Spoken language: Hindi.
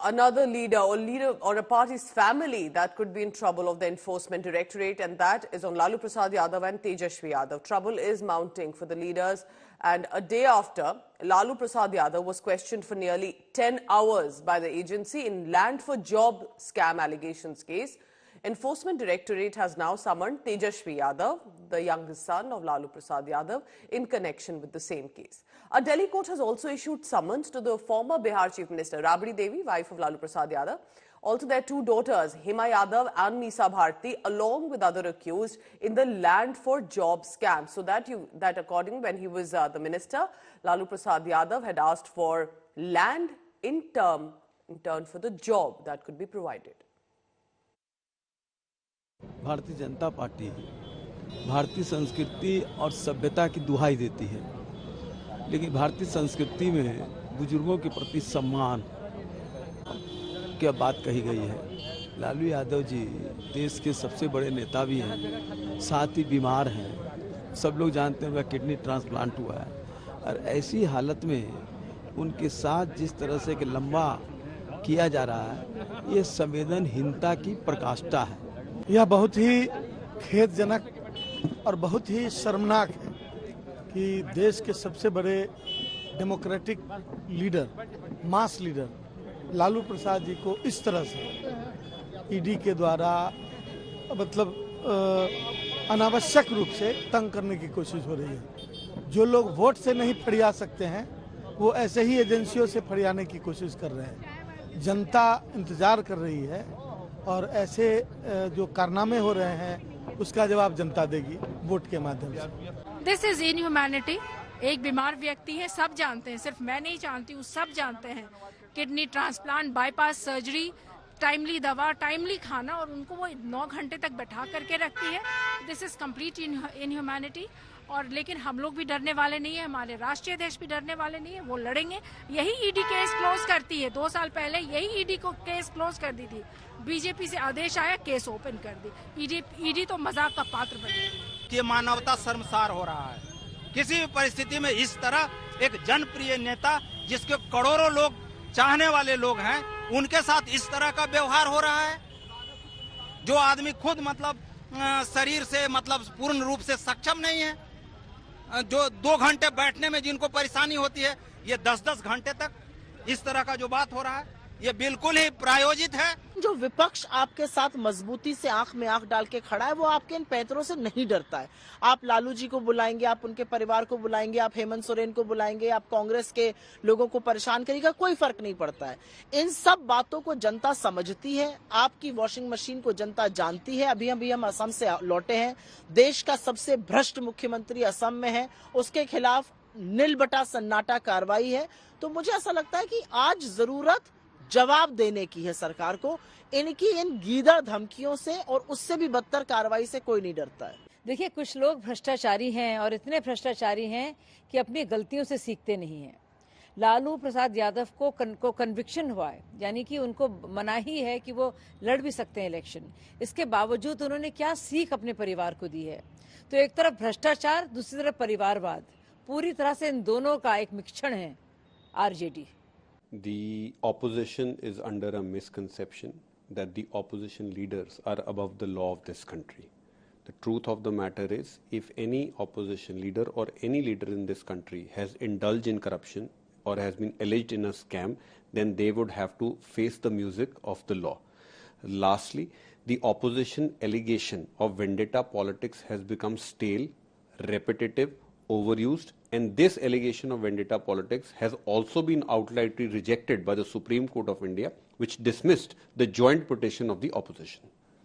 Another leader or a party's family that could be in trouble of the Enforcement Directorate, and that is on Lalu Prasad Yadav and Tejashwi Yadav. Trouble is mounting for the leaders, and a day after, Lalu Prasad Yadav was questioned for nearly 10 hours by the agency in Land for Job scam allegations case. Enforcement Directorate has now summoned Tejashwi Yadav, the youngest son of Lalu Prasad Yadav, in connection with the same case. A Delhi court has also issued summons to the former Bihar Chief Minister, Rabri Devi, wife of Lalu Prasad Yadav. Also their two daughters, Hima Yadav and Nisa Bharti, along with other accused in the Land for Job scam. So that according when he was the minister, Lalu Prasad Yadav had asked for land in turn for the job that could be provided. Bharatiya Janata party भारतीय संस्कृति और सभ्यता की दुहाई देती है, लेकिन भारतीय संस्कृति में बुजुर्गों के प्रति सम्मान की बात कही गई है। लालू यादव जी देश के सबसे बड़े नेता भी हैं, साथ ही बीमार हैं। सब लोग जानते हैं उनका किडनी ट्रांसप्लांट हुआ है, और ऐसी हालत में उनके साथ जिस तरह से कि लंबा किया जा रहा है, ये संवेदनहीनता की प्रकाष्ठा है। यह बहुत ही खेदजनक और बहुत ही शर्मनाक है कि देश के सबसे बड़े democratic leader, mass leader Lalu Prasad ji को इस तरह से ईडी के द्वारा मतलब अनावश्यक रूप से तंग करने की कोशिश हो रही है। जो लोग वोट से नहीं फरिया सकते हैं, वो ऐसे ही एजेंसियों से फरियाने की कोशिश कर रहे हैं। जनता इंतजार कर रही है और ऐसे जो कारनामे हो रहे हैं उसका जवाब जनता देगी वोट के माध्यम से। This is inhumanity. एक बीमार व्यक्ति है, सब जानते हैं, सिर्फ मैं नहीं जानती हूँ, सब जानते हैं। Kidney transplant, bypass surgery, timely दवा, टाइमली खाना, और उनको वो 9 घंटे तक बैठा करके रखती है। This is complete inhumanity. और लेकिन हम लोग भी डरने वाले नहीं है, हमारे राष्ट्रीय अध्यक्ष भी डरने वाले नहीं है, वो लड़ेंगे। यही ईडी केस क्लोज करती है। 2 साल पहले यही ईडी को केस क्लोज कर दी थी। बीजेपी से आदेश आया, केस ओपन कर दी। ईडी तो मजाक का पात्र बनी। ये मानवता शर्मसार हो रहा है। किसी भी परिस्थिति में इस तरह एक जनप्रिय नेता, जिसके करोड़ों लोग चाहने वाले लोग हैं, उनके साथ इस तरह का व्यवहार हो रहा है। जो आदमी खुद मतलब शरीर से मतलब पूर्ण रूप से सक्षम नहीं है, जो 2 घंटे बैठने में जिनको परेशानी होती है, ये 10-10 घंटे तक इस तरह का जो बात हो रहा है, ये बिल्कुल ही प्रायोजित है। जो विपक्ष आपके साथ मजबूती से आंख में आंख डाल के खड़ा है, वो आपके इन पैंतरों से नहीं डरता है। आप लालू जी को बुलाएंगे, आप उनके परिवार को बुलाएंगे, आप हेमंत सोरेन को बुलाएंगे, आप कांग्रेस के लोगों को परेशान करेगा, कोई फर्क नहीं पड़ता है। इन सब बातों को जनता समझती है। आपकी वॉशिंग मशीन को जनता जानती है। अभी हम असम से लौटे हैं। देश का सबसे भ्रष्ट मुख्यमंत्री असम में है, उसके खिलाफ नील बटा सन्नाटा कार्रवाई है। तो मुझे ऐसा लगता है कि आज जरूरत जवाब देने की है सरकार को। इनकी इन गीदड़ धमकियों से और उससे भी बदतर कार्रवाई से कोई नहीं डरता है। देखिए, कुछ लोग भ्रष्टाचारी हैं और इतने भ्रष्टाचारी हैं कि अपनी गलतियों से सीखते नहीं हैं। लालू प्रसाद यादव को कन्विक्शन हुआ है, यानी कि उनको मनाही है कि वो लड़ भी सकते हैं इलेक्शन। इसके बावजूद उन्होंने क्या सीख अपने परिवार को दी है? तो एक तरफ भ्रष्टाचार, दूसरी तरफ परिवारवाद, पूरी तरह से इन दोनों का एक मिश्रण है RJD. The opposition is under a misconception that the opposition leaders are above the law of this country. The truth of the matter is, if any opposition leader or any leader in this country has indulged in corruption or has been alleged in a scam, then they would have to face the music of the law. Lastly, the opposition allegation of vendetta politics has become stale, repetitive, overused, and this allegation of vendetta politics has also been outrightly rejected by the Supreme Court of India, which dismissed the joint petition of the opposition.